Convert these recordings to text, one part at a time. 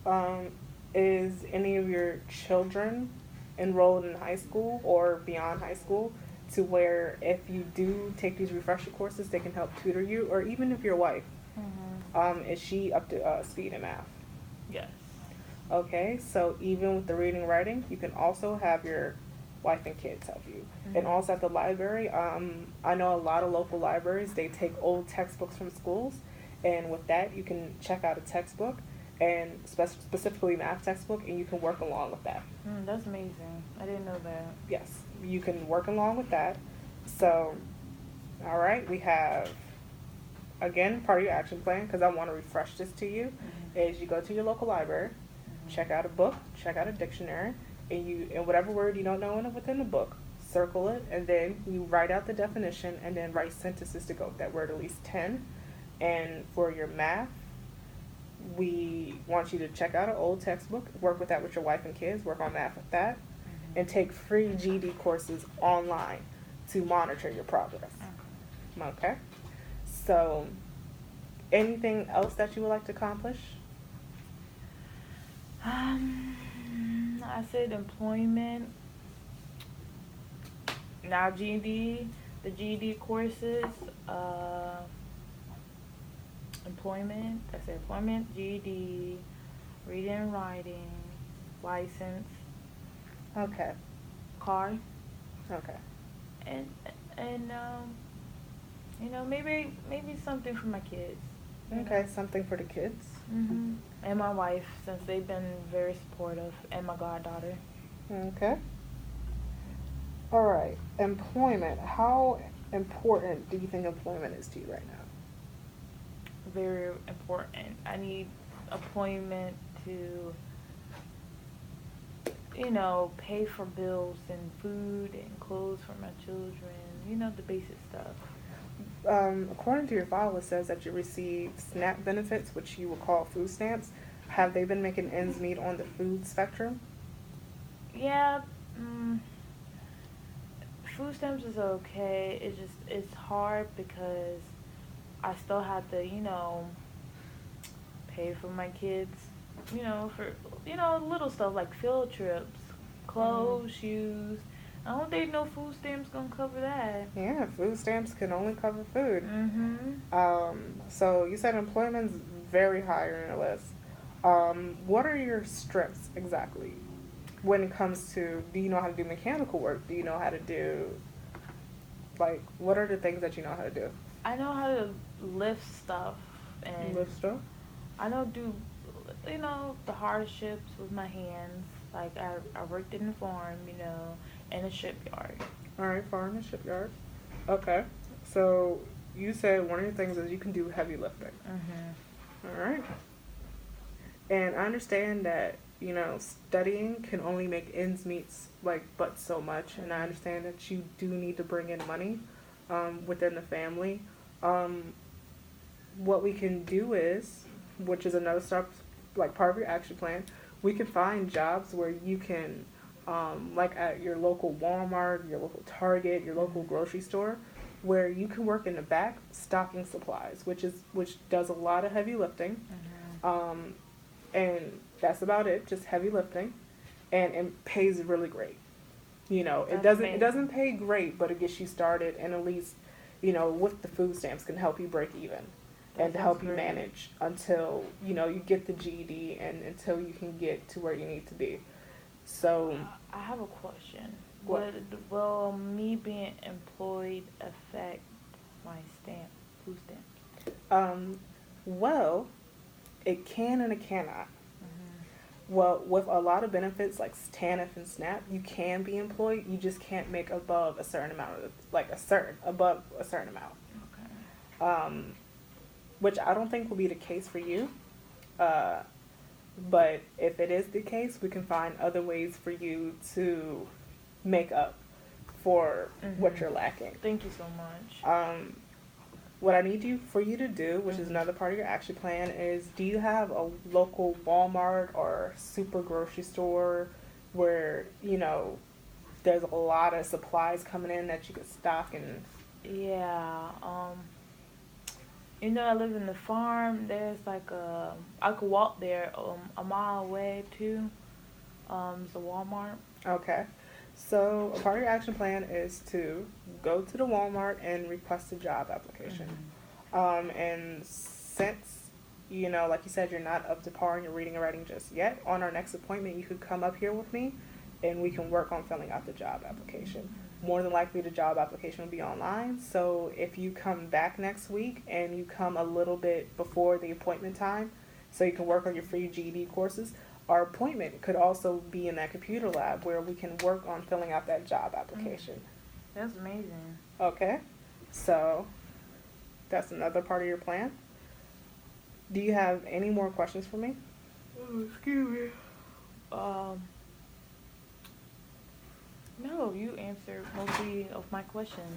Um, is any of your children enrolled in high school or beyond high school to where if you do take these refresher courses, they can help tutor you? Or even if your wife, is she up to speed in math? Yes. Okay, so even with the reading and writing, you can also have your wife and kids help you. And Mhm. also at the library, I know a lot of local libraries, they take old textbooks from schools, and with that, you can check out a textbook, and specifically math textbook, and you can work along with that. That's amazing. I didn't know that. Yes, you can work along with that. So, all right, we have, again, part of your action plan, because I want to refresh this to you, is you go to your local library, check out a book, check out a dictionary, and whatever word you don't know within the book, circle it, and then you write out the definition, and then write sentences to go with that word, at least 10. And for your math, we want you to check out an old textbook, work with that with your wife and kids, work on math with that, and take free GD courses online to monitor your progress. Okay? So, anything else that you would like to accomplish? I said employment. Now GED, the GED courses, employment. I said employment, GED, reading and writing, license, Okay. car, Okay. and and maybe something for my kids. Okay, something for the kids. And my wife, since they've been very supportive, and my goddaughter. Okay. All right. Employment. How important do you think employment is to you right now? Very important. I need employment to, pay for bills and food and clothes for my children. The basic stuff. According to your file, it says that you receive SNAP benefits, which you will call food stamps. Have they been making ends meet on the food spectrum? Yeah, mm, food stamps is okay. It's hard because I still have to, pay for my kids, for little stuff like field trips, Mm. clothes, shoes. I don't think no food stamps gonna cover that. Yeah, food stamps can only cover food. Mhm. So you said employment's very high on your list. What are your strengths exactly when it comes to? Do you know how to do mechanical work? Do you know how to do what are the things that you know how to do? I know how to lift stuff, and Lift stuff. I know do the hardships with my hands. Like I worked in the farm, in a shipyard. All right, farm and shipyard. Okay. So you said one of your things is you can do heavy lifting. Mhm. All right. And I understand that, studying can only make ends meet but so much. And I understand that you do need to bring in money within the family. Um, what we can do is, which is another step, like part of your action plan, we can find jobs where you can, like at your local Walmart, your local Target, your local grocery store, where you can work in the back stocking supplies, which does a lot of heavy lifting, um, and that's about it, just heavy lifting, and it pays really great. It That's doesn't amazing. pay great, but it gets you started, and at least, with the food stamps can help you break even, That and to sounds help you great. manage until you get the GED and until you can get to where you need to be. So, I have a question. what? Will me being employed affect my food stamp? Um, well, it can and it cannot. Mhm. Well, with a lot of benefits like TANF and SNAP, you can be employed. You just can't make above a certain amount above a certain amount. Okay. Um, which I don't think will be the case for you. Uh, but if it is the case, we can find other ways for you to make up for what Mhm. you're lacking. Thank you so much. Um, what I need you to do, which is Mhm. another part of your action plan, is do you have a local Walmart or super grocery store where there's a lot of supplies coming in that you could stock and Yeah. I live in the farm. There's like I could walk there a mile away too. It's a Walmart. Okay. So a part of your action plan is to go to the Walmart and request a job application. Mhm. And since, like you said, you're not up to par in your reading and writing just yet, on our next appointment, you could come up here with me and we can work on filling out the job application. More than likely, the job application will be online. So if you come back next week and you come a little bit before the appointment time, so you can work on your free GED courses, our appointment could also be in that computer lab where we can work on filling out that job application. That's amazing. Okay? So that's another part of your plan. Do you have any more questions for me? Oh, excuse me. Um, no, you answered mostly of my questions.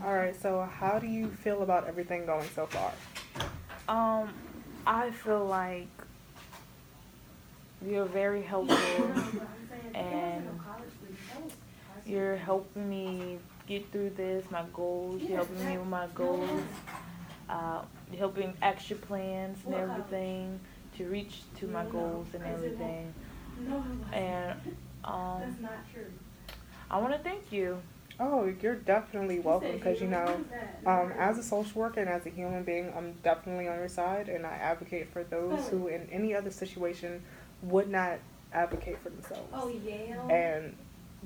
All right, so how do you feel about everything going so far? Um, I feel like you're very helpful and you're helping me get through this, my goals, you're helping me with my goals, you're helping action plans and everything to reach to my goals and everything. And I want to thank you. Oh, you're definitely welcome because, as a social worker and as a human being, I'm definitely on your side and I advocate for those who in any other situation would not advocate for themselves. Oh, yeah. And,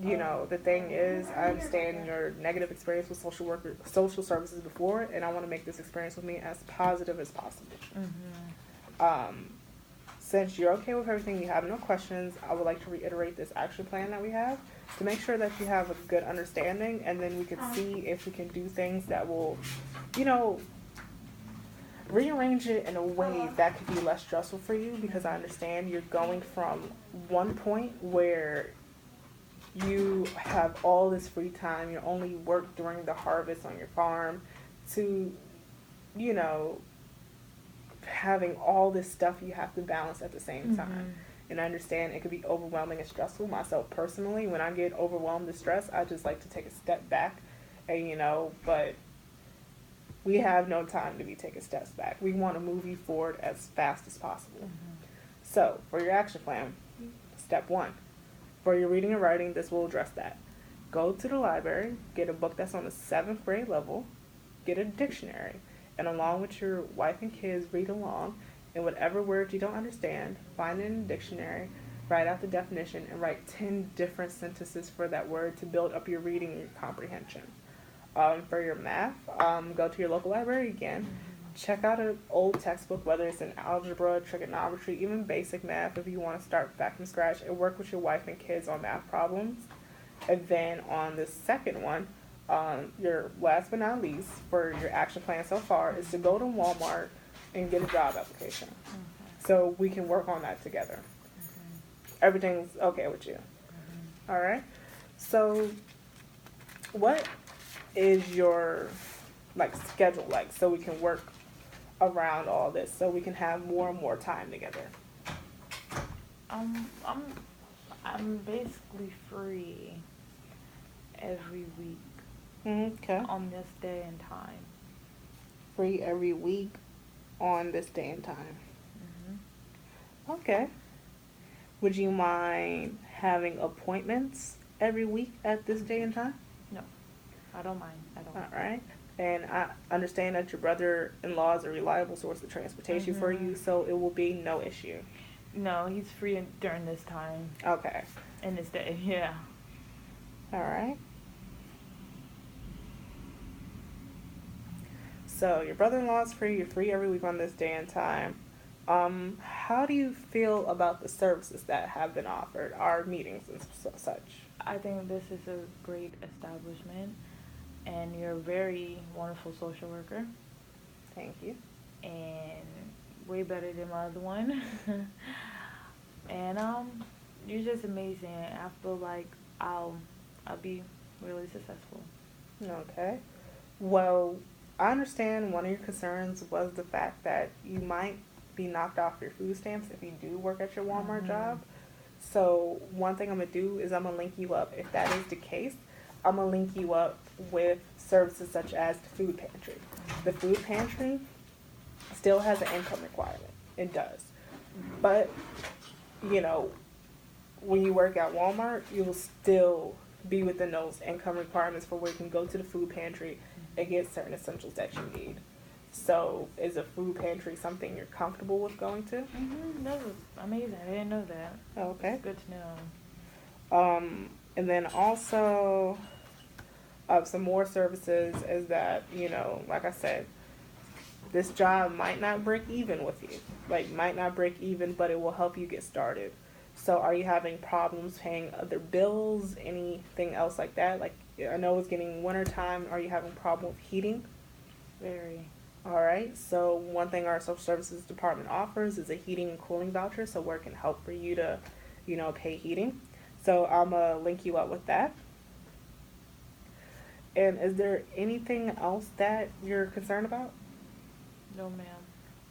the thing is, I understand your negative experience with social services before, and I want to make this experience with me as positive as possible. Mm-hmm. Since you're okay with everything, you have no questions, I would like to reiterate this action plan that we have to make sure that you have a good understanding, and then we can see if we can do things that will, rearrange it in a way that could be less stressful for you, because I understand you're going from one point where you have all this free time, you only work during the harvest on your farm, to, having all this stuff you have to balance at the same time. Mm-hmm. And I understand it could be overwhelming and stressful. Myself personally, when I get overwhelmed and stressed, I just like to take a step back and, but we have no time to be taking steps back. We want to move you forward as fast as possible. Mm-hmm. So, for your action plan, step 1. For your reading and writing, this will address that. Go to the library, get a book that's on the 7th grade level, get a dictionary, and along with your wife and kids, read along, and whatever words you don't understand, find it in the dictionary, write out the definition, and write 10 different sentences for that word to build up your reading and your comprehension. For your math, go to your local library again, check out an old textbook, whether it's in algebra, trigonometry, even basic math if you want to start back from scratch, and work with your wife and kids on math problems. And then on the second one, your last but not least, for your action plan so far, is to go to Walmart and get a job application. Okay. So we can work on that together. Everything's okay with you. All right? So what is your schedule like, so we can work around all this, so we can have more and more time together? I'm basically free every week Okay. on this day and time. Free every week on this day and time. Mm-hmm. Okay. Would you mind having appointments every week at this day and time? No, I don't mind. I don't. All right. And I understand that your brother-in-law is a reliable source of transportation for you, so it will be no issue. No, he's free during this time Okay. and this day. Yeah. All right. So your brother-in-law is free. You're free every week on this day and time. How do you feel about the services that have been offered, our meetings and such? I think this is a great establishment, and you're a very wonderful social worker, Thank you. and way better than my other one. And you're just amazing. I feel like I'll be really successful. Okay. Well, I understand one of your concerns was the fact that you might be knocked off your food stamps if you do work at your Walmart job. So one thing I'm going to do is I'm going to link you up. If that is the case, I'm going to link you up with services such as the food pantry. The food pantry still has an income requirement. It does. But, you know, when you work at Walmart, you'll still be within those income requirements for where you can go to the food pantry and get certain essentials that you need. So, is a food pantry something you're comfortable with going to? That was amazing. I didn't know that. Okay. It's good to know. And then also, some more services is that, you know, like I said, this job might not break even with you. Like, might not break even, but it will help you get started. So are you having problems paying other bills, anything else like that? Like, I know it's getting winter time. Are you having problem with heating? Very. All right. So one thing our social services department offers is a heating and cooling voucher. So where it can help for you to, you know, pay heating. So I'm going to link you up with that. And is there anything else that you're concerned about? No, ma'am.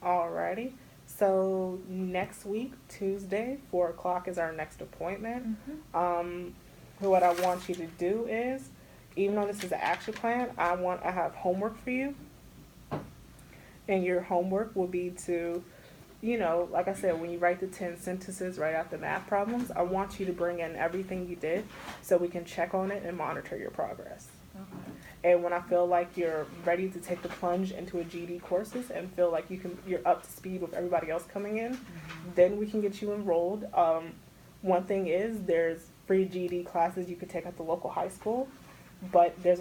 Alrighty. So next week, Tuesday, 4 o'clock is our next appointment. What I want you to do is, even though this is an action plan, I have homework for you. And your homework will be to, you know, like I said, when you write the 10 sentences, write out the math problems, I want you to bring in everything you did so we can check on it and monitor your progress. Okay. And when I feel like you're ready to take the plunge into a GD courses and feel like you're up to speed with everybody else coming in, then we can get you enrolled. One thing is there's free GD classes you could take at the local high school, but there's